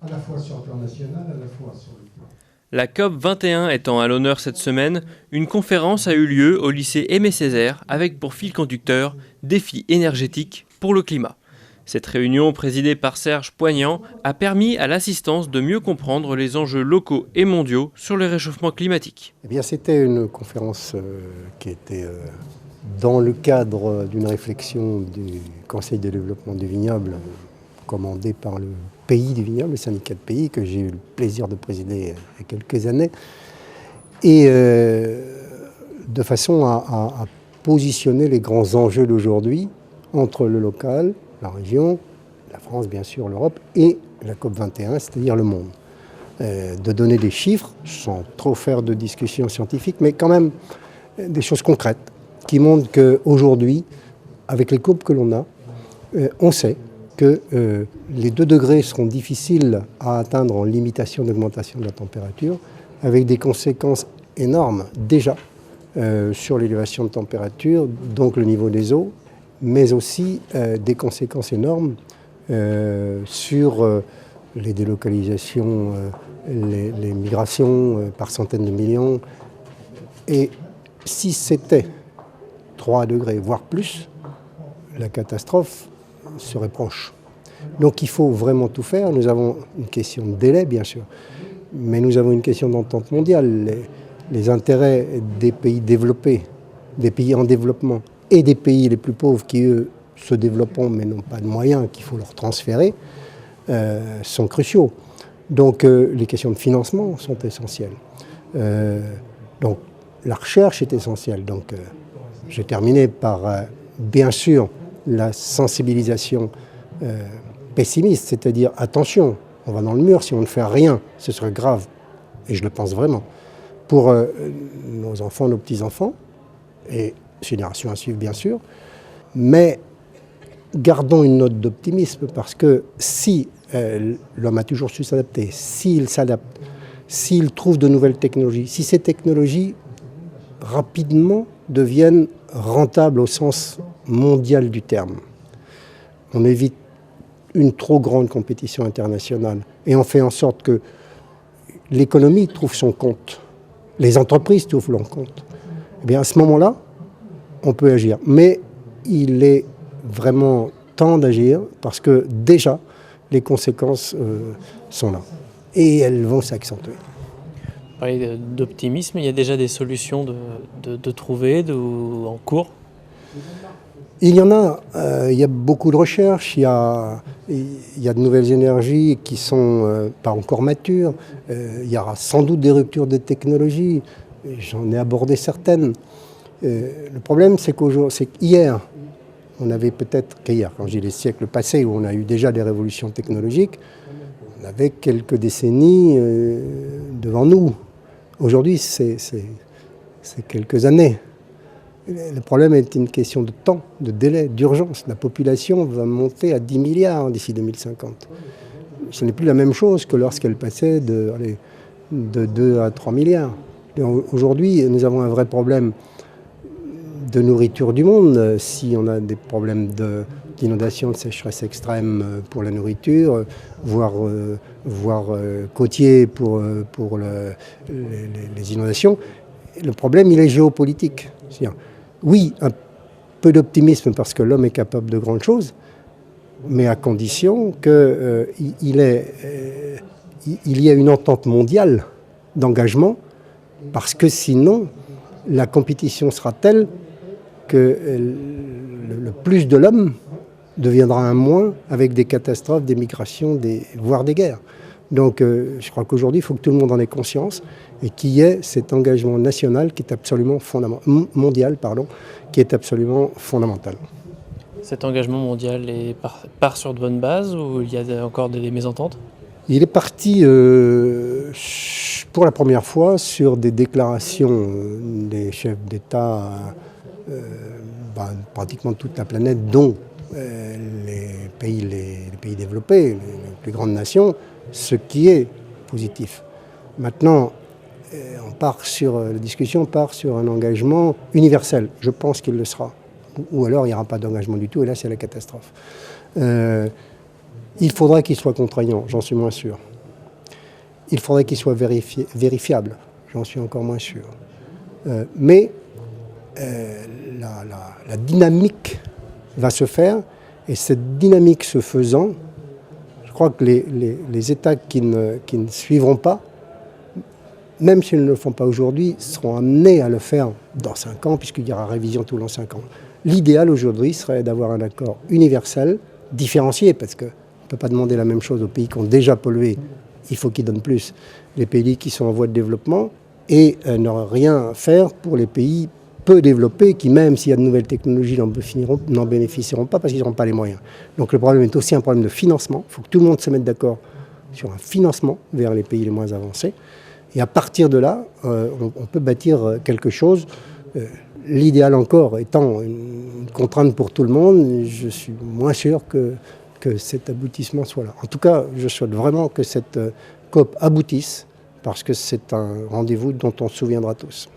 à la fois sur le plan national, à la fois sur le plan. La COP 21 étant à l'honneur cette semaine, une conférence a eu lieu au lycée Aimé Césaire avec pour fil conducteur défis énergétiques pour le climat. Cette réunion, présidée par Serge Poignant, a permis à l'assistance de mieux comprendre les enjeux locaux et mondiaux sur le réchauffement climatique. Eh bien, c'était une conférence qui était dans le cadre d'une réflexion du Conseil de développement du vignoble, commandé par le Pays du vignoble, le syndicat de pays, que j'ai eu le plaisir de présider il y a quelques années, et de façon à positionner les grands enjeux d'aujourd'hui entre le local, la région, la France bien sûr, l'Europe, et la COP 21, c'est-à-dire le monde. De donner des chiffres, sans trop faire de discussions scientifiques, mais quand même des choses concrètes, qui montrent qu'aujourd'hui, avec les courbes que l'on a, on sait que les 2 degrés seront difficiles à atteindre en limitation d'augmentation de la température, avec des conséquences énormes déjà sur l'élévation de température, donc le niveau des eaux, mais aussi des conséquences énormes sur les délocalisations, les migrations par centaines de millions. Et si c'était 3 degrés, voire plus, la catastrophe serait proche. Donc il faut vraiment tout faire. Nous avons une question de délai, bien sûr, mais nous avons une question d'entente mondiale. Les intérêts des pays développés, des pays en développement et des pays les plus pauvres qui, eux, se développent mais n'ont pas de moyens qu'il faut leur transférer, sont cruciaux. Donc les questions de financement sont essentielles. Donc la recherche est essentielle. Donc j'ai terminé par, bien sûr, la sensibilisation pessimiste, c'est-à-dire attention, on va dans le mur si on ne fait rien, ce serait grave, et je le pense vraiment, pour nos enfants, nos petits-enfants, et générations à suivre bien sûr, mais gardons une note d'optimisme parce que si l'homme a toujours su s'adapter, s'il s'adapte, s'il trouve de nouvelles technologies, si ces technologies rapidement deviennent rentables au sens mondial du terme, on évite une trop grande compétition internationale et on fait en sorte que l'économie trouve son compte, les entreprises trouvent leur compte, eh bien à ce moment-là, on peut agir. Mais il est vraiment temps d'agir parce que déjà, les conséquences sont là et elles vont s'accentuer. Vous parlez d'optimisme, il y a déjà des solutions de trouver en cours? Il y en a, il y a beaucoup de recherches, il y a de nouvelles énergies qui sont pas encore matures, il y aura sans doute des ruptures de technologie, j'en ai abordé certaines. Le problème c'est qu'hier, on avait peut-être qu'hier, quand je dis les siècles passés où on a eu déjà des révolutions technologiques, on avait quelques décennies devant nous. Aujourd'hui c'est quelques années. Le problème est une question de temps, de délai, d'urgence. La population va monter à 10 milliards d'ici 2050. Ce n'est plus la même chose que lorsqu'elle passait de 2 à 3 milliards. Aujourd'hui, nous avons un vrai problème de nourriture du monde. Si on a des problèmes d'inondation, de sécheresse extrême pour la nourriture, voire côtier pour les inondations, le problème, il est géopolitique. C'est-à-dire, oui, un peu d'optimisme parce que l'homme est capable de grandes choses, mais à condition qu'il y ait une entente mondiale d'engagement, parce que sinon, la compétition sera telle que le plus de l'homme deviendra un moins avec des catastrophes, des migrations, voire des guerres. Donc je crois qu'aujourd'hui, il faut que tout le monde en ait conscience et qu'il y ait cet engagement national qui est absolument mondial, qui est absolument fondamental. Cet engagement mondial part sur de bonnes bases ou il y a encore des mésententes? Il est parti pour la première fois sur des déclarations des chefs d'État, pratiquement toute la planète, dont les pays développés, les plus grandes nations, ce qui est positif. Maintenant, la discussion part sur un engagement universel. Je pense qu'il le sera. Ou alors il n'y aura pas d'engagement du tout, et là c'est la catastrophe. Il faudra qu'il soit contraignant, j'en suis moins sûr. il faudrait qu'il soit vérifiable. J'en suis encore moins sûr. Mais la dynamique va se faire, et cette dynamique se faisant, je crois que les États qui ne suivront pas, même s'ils ne le font pas aujourd'hui, seront amenés à le faire dans 5 ans, puisqu'il y aura révision tous les 5 ans. L'idéal aujourd'hui serait d'avoir un accord universel, différencié, parce qu'on ne peut pas demander la même chose aux pays qui ont déjà pollué, il faut qu'ils donnent plus. Les pays qui sont en voie de développement, et ne rien faire pour les pays peu développés qui, même s'il y a de nouvelles technologies, n'en bénéficieront pas parce qu'ils n'auront pas les moyens. Donc le problème est aussi un problème de financement. Il faut que tout le monde se mette d'accord sur un financement vers les pays les moins avancés. Et à partir de là, on peut bâtir quelque chose. L'idéal encore étant une contrainte pour tout le monde, je suis moins sûr que cet aboutissement soit là. En tout cas, je souhaite vraiment que cette COP aboutisse, parce que c'est un rendez-vous dont on se souviendra tous.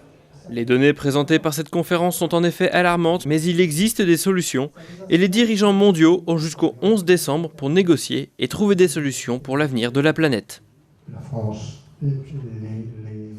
Les données présentées par cette conférence sont en effet alarmantes, mais il existe des solutions et les dirigeants mondiaux ont jusqu'au 11 décembre pour négocier et trouver des solutions pour l'avenir de la planète. La France et les